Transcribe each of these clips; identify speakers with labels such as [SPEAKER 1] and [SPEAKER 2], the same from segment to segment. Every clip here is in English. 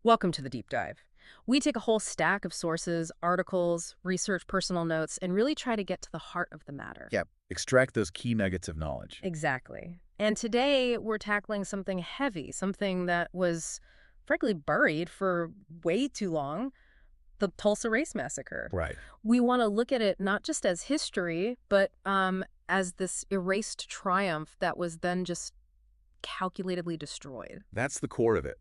[SPEAKER 1] Welcome to the deep dive. We take a whole stack of sources, articles, research, personal notes, and really try to get to the heart of the matter.
[SPEAKER 2] Yep. Extract those key nuggets of knowledge.
[SPEAKER 1] Exactly. And today we're tackling something heavy, something that was frankly buried for way too long, the Tulsa Race Massacre.
[SPEAKER 2] Right.
[SPEAKER 1] We want to look at it not just as history, but as this erased triumph that was then just calculatedly destroyed.
[SPEAKER 2] That's the core of it.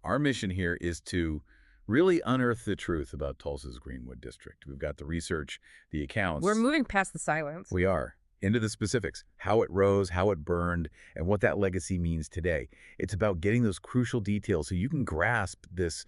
[SPEAKER 2] Our mission here is to really unearth the truth about Tulsa's Greenwood district. We've got the research, the accounts.
[SPEAKER 1] We're moving past the silence.
[SPEAKER 2] We are. Into the specifics, how it rose, how it burned, and what that legacy means today. It's about getting those crucial details so you can grasp this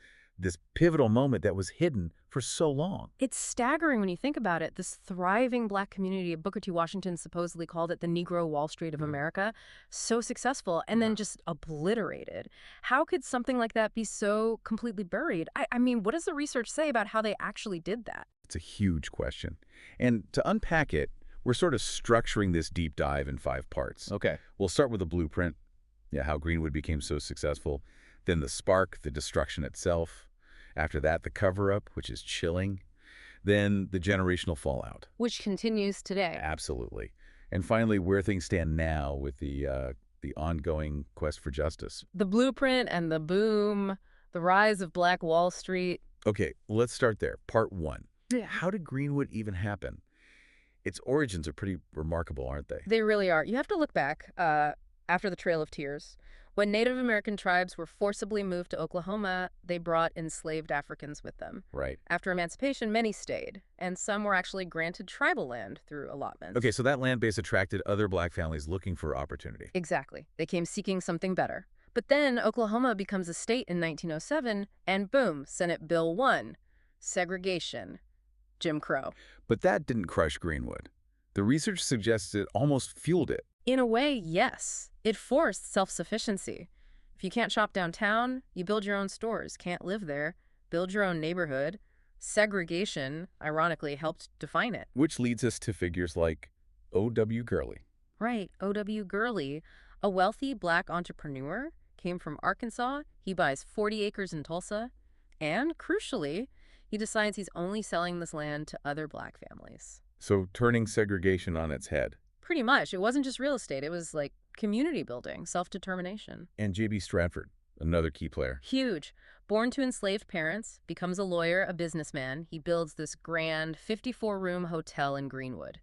[SPEAKER 2] pivotal moment that was hidden for so long.
[SPEAKER 1] It's staggering when you think about it. This thriving black community, Booker T. Washington supposedly called it the Negro Wall Street of America, so successful and then just obliterated. How could something like that be so completely buried? I mean, what does the research say about how they actually did that?
[SPEAKER 2] It's a huge question. And to unpack it, we're sort of structuring this deep dive in 5 parts.
[SPEAKER 3] Okay.
[SPEAKER 2] We'll start with the blueprint, how Greenwood became so successful, then the spark, the destruction itself. After that, the cover-up, which is chilling. Then the generational fallout.
[SPEAKER 1] Which continues today.
[SPEAKER 2] Absolutely. And finally, where things stand now with the ongoing quest for justice.
[SPEAKER 1] The blueprint and the boom, the rise of Black Wall Street.
[SPEAKER 2] Okay, let's start there. Part 1.
[SPEAKER 1] Yeah.
[SPEAKER 2] How did Greenwood even happen? Its origins are pretty remarkable, aren't they?
[SPEAKER 1] They really are. You have to look back after the Trail of Tears. When Native American tribes were forcibly moved to Oklahoma, they brought enslaved Africans with them.
[SPEAKER 2] Right.
[SPEAKER 1] After emancipation, many stayed, and some were actually granted tribal land through allotments.
[SPEAKER 2] Okay, so that land base attracted other black families looking for opportunity.
[SPEAKER 1] Exactly. They came seeking something better. But then Oklahoma becomes a state in 1907, and boom, Senate Bill 1, segregation, Jim Crow.
[SPEAKER 2] But that didn't crush Greenwood. The research suggests it almost fueled it.
[SPEAKER 1] In a way, yes. It forced self-sufficiency. If you can't shop downtown, you build your own stores. Can't live there, build your own neighborhood. Segregation, ironically, helped define it.
[SPEAKER 2] Which leads us to figures like O.W. Gurley.
[SPEAKER 1] Right, O.W. Gurley, a wealthy black entrepreneur, came from Arkansas. He buys 40 acres in Tulsa. And, crucially, he decides he's only selling this land to other black families.
[SPEAKER 2] So turning segregation on its head.
[SPEAKER 1] Pretty much. It wasn't just real estate. It was like community building, self-determination.
[SPEAKER 2] And J.B. Stratford, another key player.
[SPEAKER 1] Huge. Born to enslaved parents, becomes a lawyer, a businessman. He builds this grand 54-room hotel in Greenwood.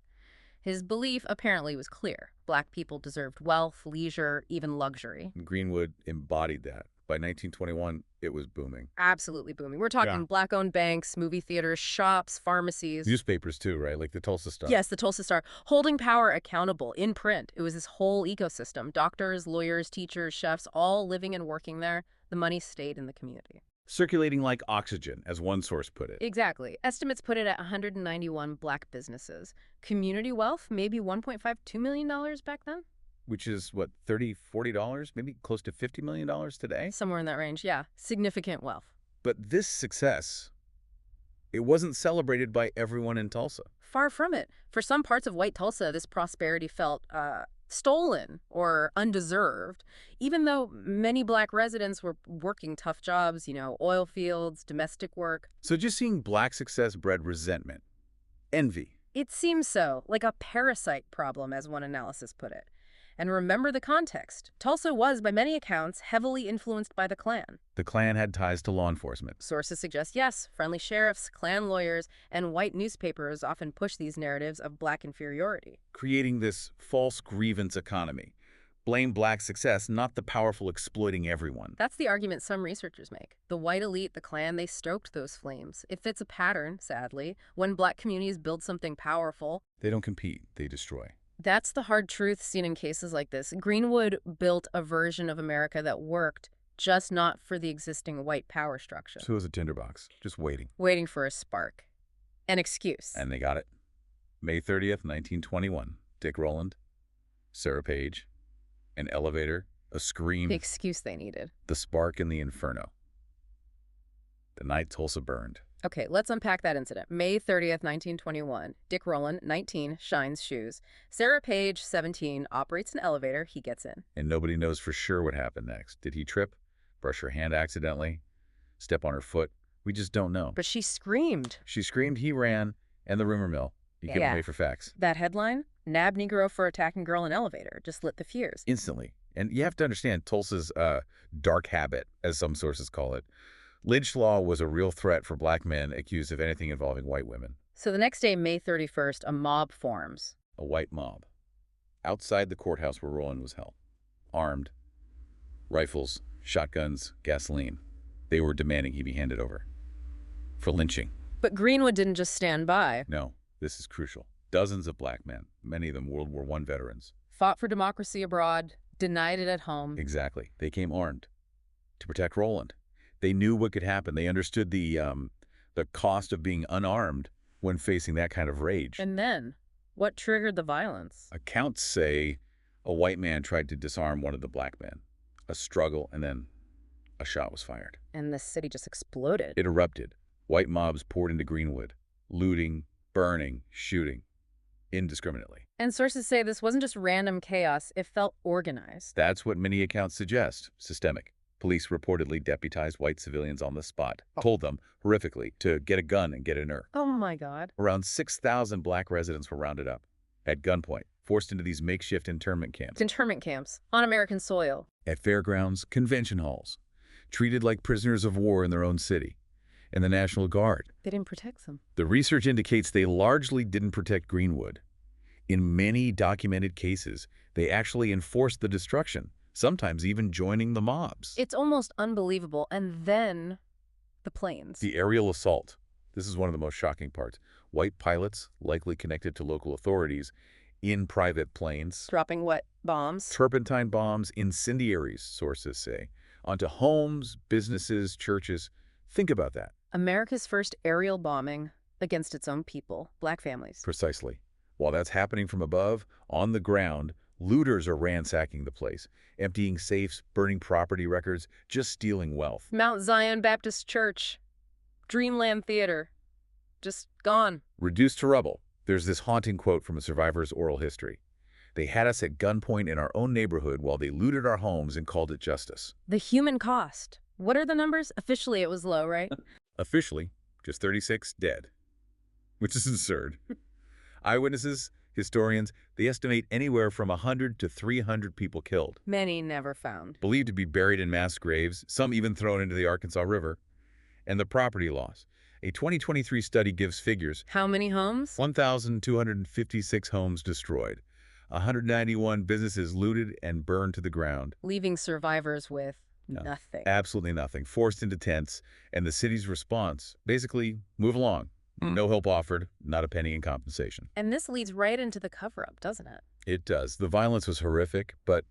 [SPEAKER 1] His belief apparently was clear. Black people deserved wealth, leisure, even luxury.
[SPEAKER 2] Greenwood embodied that. By 1921, it was booming.
[SPEAKER 1] Absolutely booming. We're talking black-owned banks, movie theaters, shops, pharmacies.
[SPEAKER 2] Newspapers too, right? Like the Tulsa Star.
[SPEAKER 1] Yes, the Tulsa Star. Holding power accountable in print. It was this whole ecosystem. Doctors, lawyers, teachers, chefs, all living and working there. The money stayed in the community.
[SPEAKER 2] Circulating like oxygen, as one source put it.
[SPEAKER 1] Exactly. Estimates put it at 191 black businesses. Community wealth, maybe $1.52 million back then?
[SPEAKER 2] Which is, what, $30, $40? Maybe close to $50 million today?
[SPEAKER 1] Somewhere in that range, yeah. Significant wealth.
[SPEAKER 2] But this success, it wasn't celebrated by everyone in Tulsa.
[SPEAKER 1] Far from it. For some parts of white Tulsa, this prosperity felt stolen or undeserved, even though many black residents were working tough jobs, oil fields, domestic work.
[SPEAKER 2] So just seeing black success bred resentment, envy.
[SPEAKER 1] It seems so, like a parasite problem, as one analysis put it. And remember the context. Tulsa was, by many accounts, heavily influenced by the Klan.
[SPEAKER 2] The Klan had ties to law enforcement.
[SPEAKER 1] Sources suggest, yes, friendly sheriffs, Klan lawyers, and white newspapers often push these narratives of black inferiority.
[SPEAKER 2] Creating this false grievance economy. Blame black success, not the powerful exploiting everyone.
[SPEAKER 1] That's the argument some researchers make. The white elite, the Klan, they stoked those flames. It fits a pattern, sadly. When black communities build something powerful,
[SPEAKER 2] they don't compete, they destroy.
[SPEAKER 1] That's the hard truth seen in cases like this. Greenwood built a version of America that worked, just not for the existing white power structure.
[SPEAKER 2] So it was a tinderbox, just waiting.
[SPEAKER 1] Waiting for a spark. An excuse.
[SPEAKER 2] And they got it. May 30th, 1921. Dick Rowland, Sarah Page, an elevator, a scream.
[SPEAKER 1] The excuse they needed.
[SPEAKER 2] The spark in the inferno. The night Tulsa burned.
[SPEAKER 1] Okay, let's unpack that incident. May 30th, 1921. Dick Rowland, 19, shines shoes. Sarah Page, 17, operates an elevator. He gets in.
[SPEAKER 2] And nobody knows for sure what happened next. Did he trip? Brush her hand accidentally? step on her foot. We just don't know.
[SPEAKER 1] But she screamed.
[SPEAKER 2] She screamed, he ran, and the rumor mill. He gave away for facts.
[SPEAKER 1] That headline, "Nab Negro for attacking girl in elevator," just lit the fears.
[SPEAKER 2] Instantly. And you have to understand Tulsa's dark habit, as some sources call it. Lynch law was a real threat for black men accused of anything involving white women.
[SPEAKER 1] So the next day, May 31st, a mob forms.
[SPEAKER 2] A white mob. Outside the courthouse where Roland was held. Armed. Rifles, shotguns, gasoline. They were demanding he be handed over. For lynching.
[SPEAKER 1] But Greenwood didn't just stand by.
[SPEAKER 2] No, this is crucial. Dozens of black men, many of them World War I veterans.
[SPEAKER 1] Fought for democracy abroad, denied it at home.
[SPEAKER 2] Exactly. They came armed to protect Roland. They knew what could happen. They understood the cost of being unarmed when facing that kind of rage.
[SPEAKER 1] And then, what triggered the violence?
[SPEAKER 2] Accounts say a white man tried to disarm one of the black men. A struggle, and then a shot was fired.
[SPEAKER 1] And the city just exploded.
[SPEAKER 2] It erupted. White mobs poured into Greenwood, looting, burning, shooting, indiscriminately.
[SPEAKER 1] And sources say this wasn't just random chaos, it felt organized.
[SPEAKER 2] That's what many accounts suggest. Systemic. Police reportedly deputized white civilians on the spot, told them, horrifically, to get a gun and get inert.
[SPEAKER 1] Oh my God.
[SPEAKER 2] Around 6,000 black residents were rounded up, at gunpoint, forced into these makeshift internment camps.
[SPEAKER 1] Internment camps, on American soil.
[SPEAKER 2] At fairgrounds, convention halls, treated like prisoners of war in their own city. And the National Guard.
[SPEAKER 1] They didn't protect them.
[SPEAKER 2] The research indicates they largely didn't protect Greenwood. In many documented cases, they actually enforced the destruction, sometimes even joining the mobs.
[SPEAKER 1] It's almost unbelievable. And then the planes.
[SPEAKER 2] The aerial assault. This is one of the most shocking parts. White pilots, likely connected to local authorities, in private planes.
[SPEAKER 1] Dropping what? Bombs?
[SPEAKER 2] Turpentine bombs, incendiaries, sources say, onto homes, businesses, churches. Think about that.
[SPEAKER 1] America's first aerial bombing against its own people, black families.
[SPEAKER 2] Precisely. While that's happening from above, on the ground, looters are ransacking the place, emptying safes, burning property records, just stealing wealth.
[SPEAKER 1] Mount Zion Baptist Church, Dreamland Theater, just gone.
[SPEAKER 2] Reduced to rubble. There's this haunting quote from a survivor's oral history. They had us at gunpoint in our own neighborhood while they looted our homes and called it justice.
[SPEAKER 1] The human cost. What are the numbers? Officially, it was low, right?
[SPEAKER 2] Officially, just 36 dead, which is absurd. Eyewitnesses, historians, they estimate anywhere from 100 to 300 people killed.
[SPEAKER 1] Many never found.
[SPEAKER 2] Believed to be buried in mass graves, some even thrown into the Arkansas River. And the property loss. A 2023 study gives figures.
[SPEAKER 1] How many homes?
[SPEAKER 2] 1,256 homes destroyed. 191 businesses looted and burned to the ground.
[SPEAKER 1] Leaving survivors with nothing.
[SPEAKER 2] Absolutely nothing. Forced into tents. And the city's response, basically, move along. No help offered, not a penny in compensation.
[SPEAKER 1] And this leads right into the cover-up, doesn't it?
[SPEAKER 2] It does. The violence was horrific, but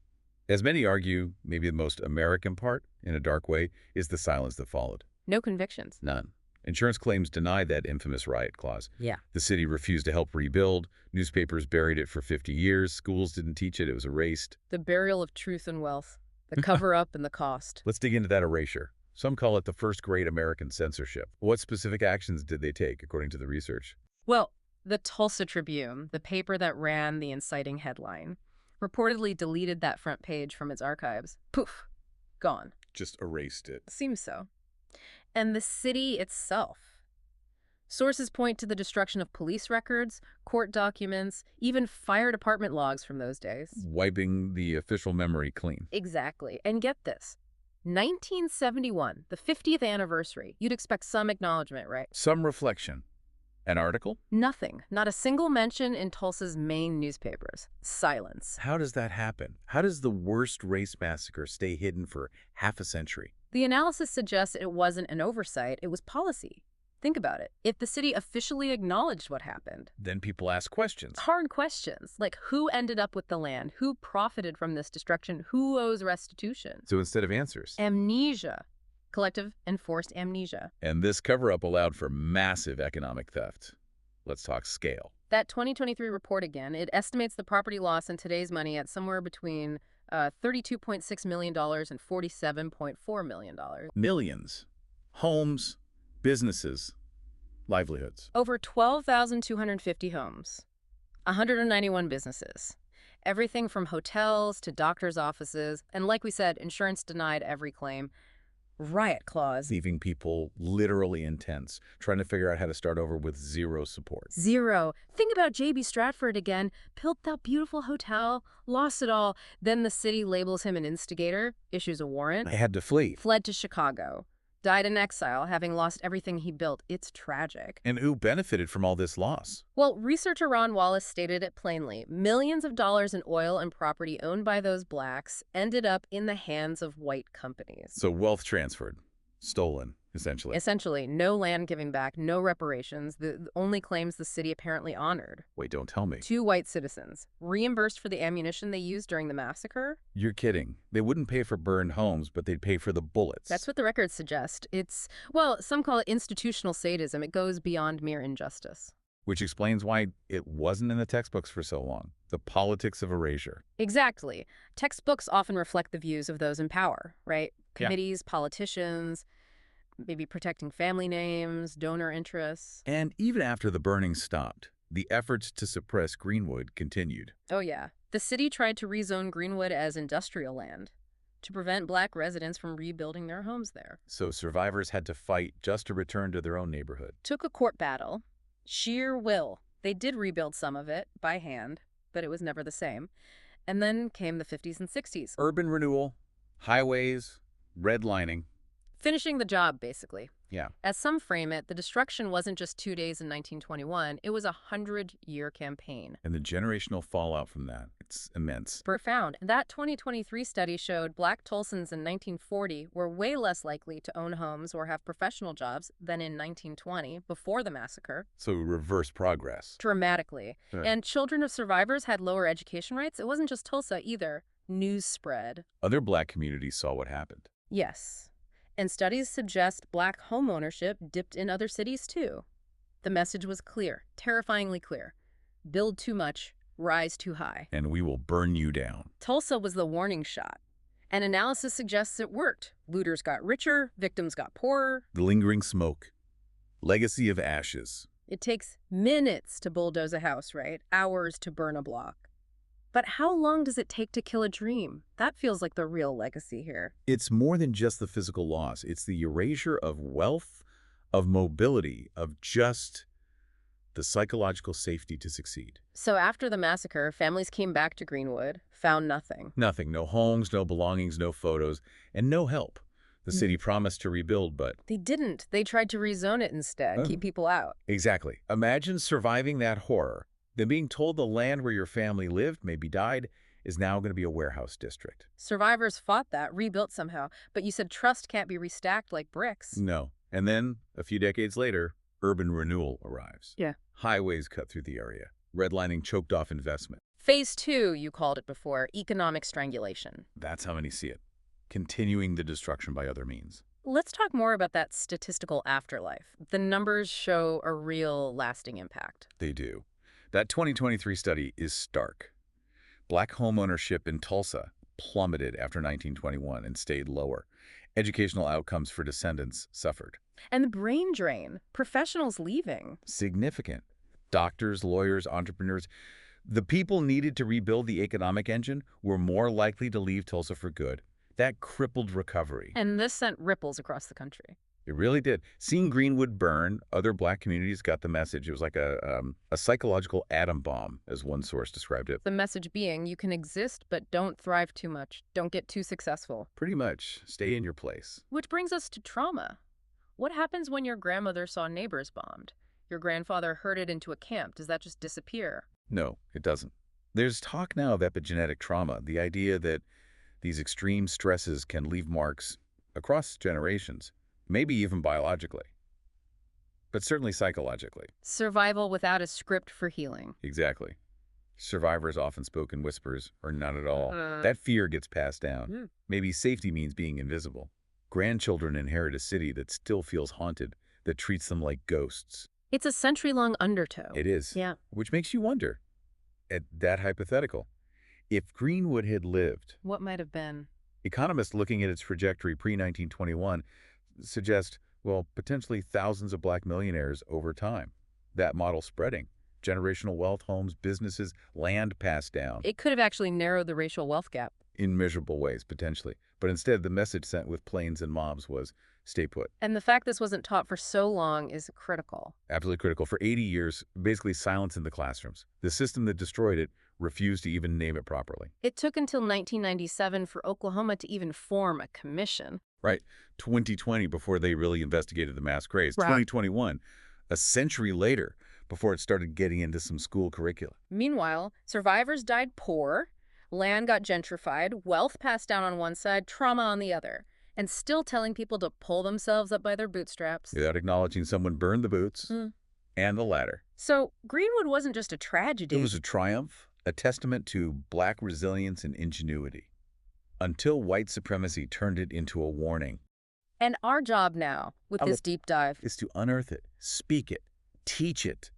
[SPEAKER 2] as many argue, maybe the most American part, in a dark way, is the silence that followed.
[SPEAKER 1] No convictions.
[SPEAKER 2] None. Insurance claims denied that infamous riot clause.
[SPEAKER 1] Yeah.
[SPEAKER 2] The city refused to help rebuild. Newspapers buried it for 50 years. Schools didn't teach it. It was erased.
[SPEAKER 1] The burial of truth and wealth. The cover-up and the cost.
[SPEAKER 2] Let's dig into that erasure. Some call it the first great American censorship. What specific actions did they take, according to the research?
[SPEAKER 1] Well, the Tulsa Tribune, the paper that ran the inciting headline, reportedly deleted that front page from its archives. Poof. Gone.
[SPEAKER 2] Just erased it.
[SPEAKER 1] Seems so. And the city itself. Sources point to the destruction of police records, court documents, even fire department logs from those days.
[SPEAKER 2] Wiping the official memory clean.
[SPEAKER 1] Exactly. And get this. 1971, the 50th anniversary. You'd expect some acknowledgement, right?
[SPEAKER 2] Some reflection. An article?
[SPEAKER 1] Nothing. Not a single mention in Tulsa's main newspapers. Silence.
[SPEAKER 2] How does that happen? How does the worst race massacre stay hidden for half a century?
[SPEAKER 1] The analysis suggests it wasn't an oversight, it was policy. Think about it. If the city officially acknowledged what happened,
[SPEAKER 2] then people ask questions.
[SPEAKER 1] hard questions, like who ended up with the land, who profited from this destruction, who owes restitution.
[SPEAKER 2] So instead of answers.
[SPEAKER 1] Amnesia. Collective enforced amnesia.
[SPEAKER 2] And this cover-up allowed for massive economic theft. Let's talk scale.
[SPEAKER 1] That 2023 report again, it estimates the property loss in today's money at somewhere between $32.6 million and $47.4 million.
[SPEAKER 2] Millions. Homes, businesses, livelihoods.
[SPEAKER 1] Over 12,250 homes, 191 businesses, everything from hotels to doctors' offices, and like we said, insurance denied every claim. Riot clause.
[SPEAKER 2] leaving people literally intense, trying to figure out how to start over with zero support.
[SPEAKER 1] Zero. Think about J.B. Stratford again. Built that beautiful hotel, lost it all. Then the city labels him an instigator, issues a warrant.
[SPEAKER 2] I had to flee.
[SPEAKER 1] Fled to Chicago. Died in exile, having lost everything he built. It's tragic.
[SPEAKER 2] And who benefited from all this loss?
[SPEAKER 1] Well, researcher Ron Wallace stated it plainly. Millions of dollars in oil and property owned by those blacks ended up in the hands of white companies.
[SPEAKER 2] So wealth transferred, stolen, essentially.
[SPEAKER 1] Essentially, no land giving back, no reparations, the only claims the city apparently honored.
[SPEAKER 2] Wait, don't tell me.
[SPEAKER 1] 2 white citizens, reimbursed for the ammunition they used during the massacre.
[SPEAKER 2] You're kidding. They wouldn't pay for burned homes, but they'd pay for the bullets.
[SPEAKER 1] That's what the records suggest. It's, well, some call it institutional sadism. It goes beyond mere injustice.
[SPEAKER 2] Which explains why it wasn't in the textbooks for so long. The politics of erasure.
[SPEAKER 1] Exactly. Textbooks often reflect the views of those in power, right?
[SPEAKER 2] Yeah.
[SPEAKER 1] Committees, politicians, maybe protecting family names, donor interests.
[SPEAKER 2] And even after the burning stopped, the efforts to suppress Greenwood continued.
[SPEAKER 1] Oh, yeah. The city tried to rezone Greenwood as industrial land to prevent black residents from rebuilding their homes there.
[SPEAKER 2] So survivors had to fight just to return to their own neighborhood.
[SPEAKER 1] Took a court battle, sheer will. They did rebuild some of it by hand, but it was never the same. And then came the 50s and 60s.
[SPEAKER 2] Urban renewal, highways, redlining.
[SPEAKER 1] Finishing the job, basically.
[SPEAKER 2] Yeah.
[SPEAKER 1] As some frame it, the destruction wasn't just 2 days in 1921. It was a 100-year campaign.
[SPEAKER 2] And the generational fallout from that, it's immense.
[SPEAKER 1] Profound. That 2023 study showed black Tulsans in 1940 were way less likely to own homes or have professional jobs than in 1920, before the massacre.
[SPEAKER 2] So reverse progress.
[SPEAKER 1] Dramatically.
[SPEAKER 2] Right.
[SPEAKER 1] And children of survivors had lower education rates. It wasn't just Tulsa either. News spread.
[SPEAKER 2] Other black communities saw what happened.
[SPEAKER 1] Yes. And studies suggest black home ownership dipped in other cities, too. The message was clear, terrifyingly clear. Build too much, rise too high.
[SPEAKER 2] And we will burn you down.
[SPEAKER 1] Tulsa was the warning shot. And analysis suggests it worked. Looters got richer, victims got poorer.
[SPEAKER 2] The lingering smoke. Legacy of ashes.
[SPEAKER 1] It takes minutes to bulldoze a house, right? Hours to burn a block. But how long does it take to kill a dream? That feels like the real legacy here.
[SPEAKER 2] It's more than just the physical loss. It's the erasure of wealth, of mobility, of just the psychological safety to succeed.
[SPEAKER 1] So after the massacre, families came back to Greenwood, found nothing.
[SPEAKER 2] Nothing. No homes, no belongings, no photos, and no help. The city promised to rebuild, but...
[SPEAKER 1] They didn't. They tried to rezone it instead, keep people out.
[SPEAKER 2] Exactly. Imagine surviving that horror, then being told the land where your family lived, maybe died, is now going to be a warehouse district.
[SPEAKER 1] Survivors fought that, rebuilt somehow. But you said trust can't be restacked like bricks.
[SPEAKER 2] No. And then, a few decades later, urban renewal arrives.
[SPEAKER 1] Yeah.
[SPEAKER 2] Highways cut through the area. Redlining choked off investment.
[SPEAKER 1] Phase 2, you called it before, economic strangulation.
[SPEAKER 2] That's how many see it. Continuing the destruction by other means.
[SPEAKER 1] Let's talk more about that statistical afterlife. The numbers show a real lasting impact.
[SPEAKER 2] They do. That 2023 study is stark. Black homeownership in Tulsa plummeted after 1921 and stayed lower. Educational outcomes for descendants suffered.
[SPEAKER 1] And the brain drain, professionals leaving.
[SPEAKER 2] Significant. Doctors, lawyers, entrepreneurs. The people needed to rebuild the economic engine were more likely to leave Tulsa for good. That crippled recovery.
[SPEAKER 1] And this sent ripples across the country.
[SPEAKER 2] It really did. Seeing Greenwood burn, other black communities got the message. It was like a psychological atom bomb, as one source described it.
[SPEAKER 1] The message being, you can exist, but don't thrive too much. Don't get too successful.
[SPEAKER 2] Pretty much. Stay in your place.
[SPEAKER 1] Which brings us to trauma. What happens when your grandmother saw neighbors bombed? Your grandfather herded into a camp. Does that just disappear?
[SPEAKER 2] No, it doesn't. There's talk now of epigenetic trauma, the idea that these extreme stresses can leave marks across generations. Maybe even biologically, but certainly psychologically.
[SPEAKER 1] Survival without a script for healing.
[SPEAKER 2] Exactly. Survivors often spoke in whispers or not at all. That fear gets passed down. Maybe safety means being invisible. Grandchildren inherit a city that still feels haunted, that treats them like ghosts.
[SPEAKER 1] It's a century-long undertow.
[SPEAKER 2] It is.
[SPEAKER 1] Yeah.
[SPEAKER 2] Which makes you wonder, at that hypothetical, if Greenwood had lived.
[SPEAKER 1] What might have been?
[SPEAKER 2] Economists looking at its trajectory pre-1921 suggest, well, potentially thousands of black millionaires over time. That model spreading. Generational wealth, homes, businesses, land passed down.
[SPEAKER 1] It could have actually narrowed the racial wealth gap.
[SPEAKER 2] In measurable ways, potentially. But instead, the message sent with planes and mobs was stay put.
[SPEAKER 1] And the fact this wasn't taught for so long is critical.
[SPEAKER 2] Absolutely critical. For 80 years, basically silence in the classrooms. The system that destroyed it refused to even name it properly.
[SPEAKER 1] It took until 1997 for Oklahoma to even form a commission.
[SPEAKER 2] Right. 2020 before they really investigated the mass graves.
[SPEAKER 1] Right.
[SPEAKER 2] 2021, a century later, before it started getting into some school curricula.
[SPEAKER 1] Meanwhile, survivors died poor, land got gentrified, wealth passed down on one side, trauma on the other, and still telling people to pull themselves up by their bootstraps.
[SPEAKER 2] Without acknowledging someone burned the boots and the ladder.
[SPEAKER 1] So Greenwood wasn't just a tragedy.
[SPEAKER 2] It was a triumph, a testament to Black resilience and ingenuity, until white supremacy turned it into a warning.
[SPEAKER 1] And our job now, with this deep dive,
[SPEAKER 2] is to unearth it, speak it, teach it.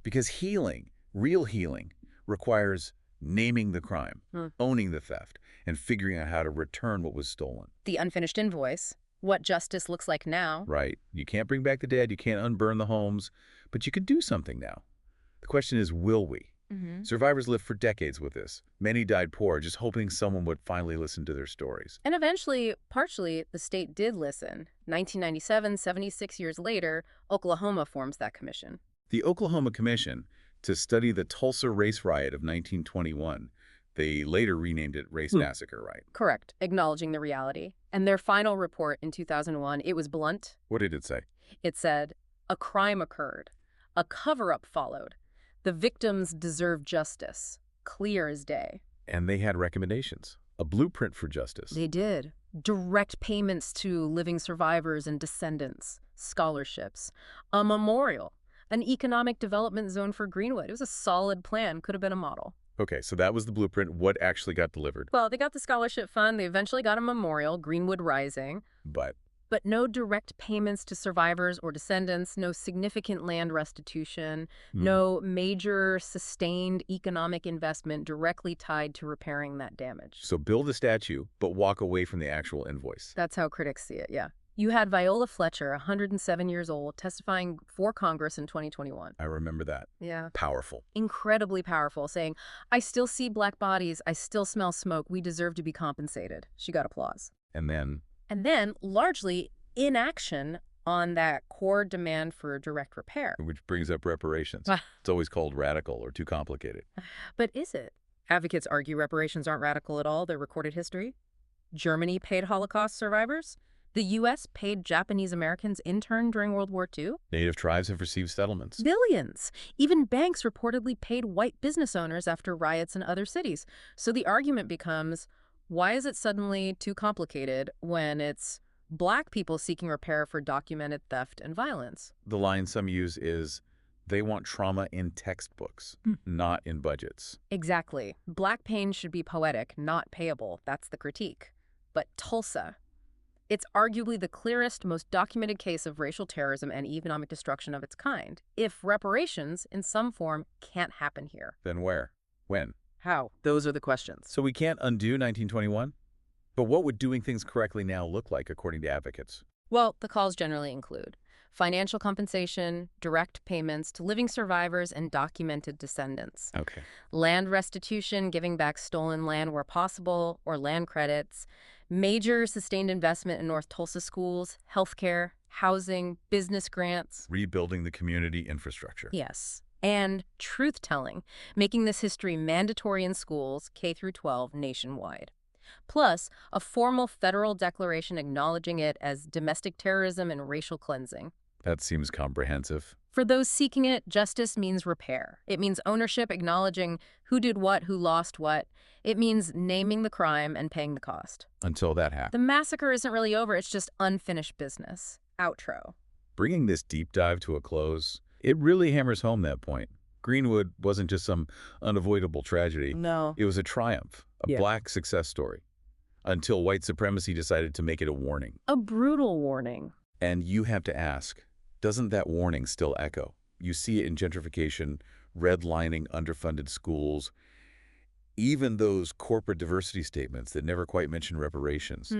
[SPEAKER 2] Because healing, real healing, requires naming the crime, owning the theft, and figuring out how to return what was stolen.
[SPEAKER 1] The unfinished invoice, what justice looks like now.
[SPEAKER 2] Right. You can't bring back the dead, you can't unburn the homes, but you could do something now. The question is, will we? Survivors lived for decades with this. Many died poor, just hoping someone would finally listen to their stories.
[SPEAKER 1] And eventually, partially, the state did listen. 1997, 76 years later, Oklahoma forms that commission.
[SPEAKER 2] The Oklahoma Commission, to study the Tulsa Race Riot of 1921, they later renamed it Race Massacre, right?
[SPEAKER 1] Correct, acknowledging the reality. And their final report in 2001, it was blunt.
[SPEAKER 2] What did it say?
[SPEAKER 1] It said, a crime occurred. A cover-up followed. The victims deserve justice, clear as day.
[SPEAKER 2] And they had recommendations, a blueprint for justice.
[SPEAKER 1] They did. Direct payments to living survivors and descendants, scholarships, a memorial, an economic development zone for Greenwood. It was a solid plan, could have been a model.
[SPEAKER 2] Okay, so that was the blueprint. What actually got delivered?
[SPEAKER 1] Well, they got the scholarship fund. They eventually got a memorial, Greenwood Rising. But no direct payments to survivors or descendants, no significant land restitution, no major sustained economic investment directly tied to repairing that damage.
[SPEAKER 2] So build a statue, but walk away from the actual invoice.
[SPEAKER 1] That's how critics see it, yeah. You had Viola Fletcher, 107 years old, testifying for Congress in 2021.
[SPEAKER 2] I remember that.
[SPEAKER 1] Yeah.
[SPEAKER 2] Powerful.
[SPEAKER 1] Incredibly powerful, saying, I still see black bodies, I still smell smoke, we deserve to be compensated. She got applause.
[SPEAKER 2] And then,
[SPEAKER 1] largely inaction on that core demand for direct repair.
[SPEAKER 2] Which brings up reparations. It's always called radical or too complicated.
[SPEAKER 1] But is it? Advocates argue reparations aren't radical at all. They're recorded history. Germany paid Holocaust survivors. The U.S. paid Japanese Americans interned during World War II.
[SPEAKER 2] Native tribes have received settlements.
[SPEAKER 1] Billions. Even banks reportedly paid white business owners after riots in other cities. So the argument becomes, why is it suddenly too complicated when it's Black people seeking repair for documented theft and violence?
[SPEAKER 2] The line some use is, they want trauma in textbooks, not in budgets.
[SPEAKER 1] Exactly. Black pain should be poetic, not payable. That's the critique. But Tulsa, it's arguably the clearest, most documented case of racial terrorism and economic destruction of its kind. If reparations, in some form, can't happen here.
[SPEAKER 2] Then where? When?
[SPEAKER 1] How? Those are the questions.
[SPEAKER 2] So we can't undo 1921? But what would doing things correctly now look like, according to advocates?
[SPEAKER 1] Well, the calls generally include financial compensation, direct payments to living survivors and documented descendants.
[SPEAKER 2] Okay.
[SPEAKER 1] Land restitution, giving back stolen land where possible, or land credits. Major sustained investment in North Tulsa schools, healthcare, housing, business grants.
[SPEAKER 2] Rebuilding the community infrastructure.
[SPEAKER 1] Yes. And truth-telling, making this history mandatory in schools, K through 12, nationwide. Plus, a formal federal declaration acknowledging it as domestic terrorism and racial cleansing.
[SPEAKER 2] That seems comprehensive.
[SPEAKER 1] For those seeking it, justice means repair. It means ownership, acknowledging who did what, who lost what. It means naming the crime and paying the cost.
[SPEAKER 2] Until that happens.
[SPEAKER 1] The massacre isn't really over, it's just unfinished business. Outro.
[SPEAKER 2] Bringing this deep dive to a close, it really hammers home that point. Greenwood wasn't just some unavoidable tragedy.
[SPEAKER 1] No.
[SPEAKER 2] It was a triumph, a Black success story, until white supremacy decided to make it a warning.
[SPEAKER 1] A brutal warning.
[SPEAKER 2] And you have to ask, doesn't that warning still echo? You see it in gentrification, redlining underfunded schools, even those corporate diversity statements that never quite mention reparations.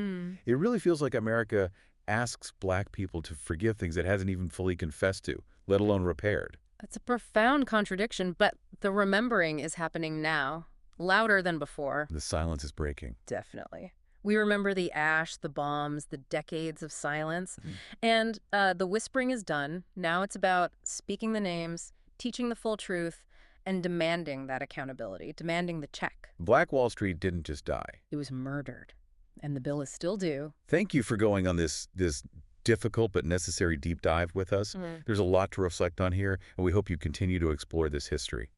[SPEAKER 2] It really feels like America asks Black people to forgive things it hasn't even fully confessed to, let alone repaired.
[SPEAKER 1] It's a profound contradiction, but the remembering is happening now, louder than before.
[SPEAKER 2] The silence is breaking.
[SPEAKER 1] Definitely. We remember the ash, the bombs, the decades of silence.
[SPEAKER 2] Mhm.
[SPEAKER 1] And the whispering is done. Now it's about speaking the names, teaching the full truth, and demanding that accountability, demanding the check.
[SPEAKER 2] Black Wall Street didn't just die.
[SPEAKER 1] It was murdered. And the bill is still due.
[SPEAKER 2] Thank you for going on this difficult but necessary deep dive with us.
[SPEAKER 1] Mhm.
[SPEAKER 2] There's a lot to reflect on here, and we hope you continue to explore this history.